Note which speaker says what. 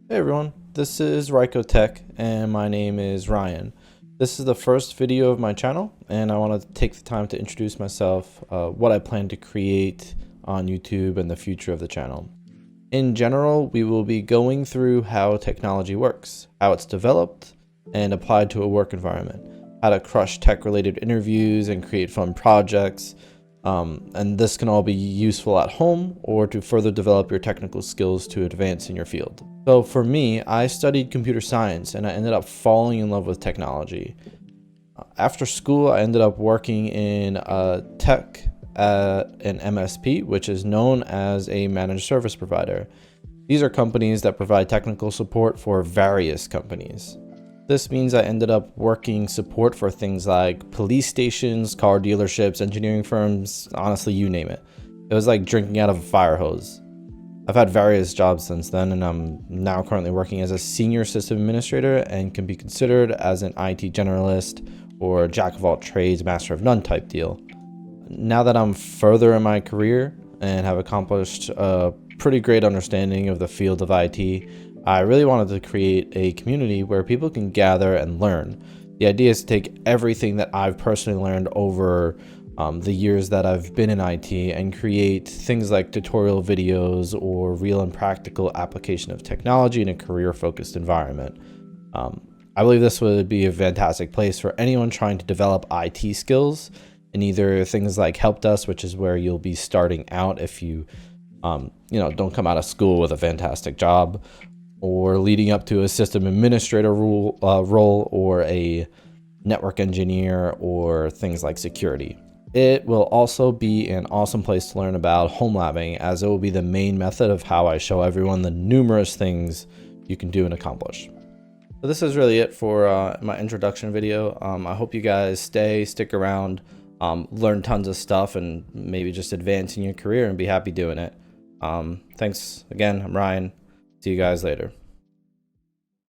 Speaker 1: Hey everyone, this is Ryko Tech and my name is Ryan. This is the first video of my channel and I want to take the time to introduce myself, what I plan to create on YouTube and the future of the channel. In general, we will be going through how technology works, how it's developed and applied to a work environment, how to crush tech-related interviews and create fun projects, and this can all be useful at home or to further develop your technical skills to advance in your field. So for me, I studied computer science and I ended up falling in love with technology. After school, I ended up working in tech at an MSP, which is known as a managed service provider. These are companies that provide technical support for various companies. This means I ended up working support for things like police stations, car dealerships, engineering firms, honestly, you name it. It was like drinking out of a fire hose. I've had various jobs since then, and I'm now currently working as a senior system administrator and can be considered as an IT generalist or jack of all trades, master of none type deal. Now that I'm further in my career and have accomplished a pretty great understanding of the field of IT, I really wanted to create a community where people can gather and learn. The idea is to take everything that I've personally learned over the years that I've been in IT and create things like tutorial videos or real and practical application of technology in a career-focused environment. I believe this would be a fantastic place for anyone trying to develop IT skills in either things like help desk, which is where you'll be starting out if you don't come out of school with a fantastic job, or leading up to a system administrator role or a network engineer or things like security. It will also be an awesome place to learn about HomeLabbing, as it will be the main method of how I show everyone the numerous things you can do and accomplish. So this is really it for my introduction video. I hope you guys stick around, learn tons of stuff, and maybe just advance in your career and be happy doing it. Thanks again. I'm Ryan. See you guys later.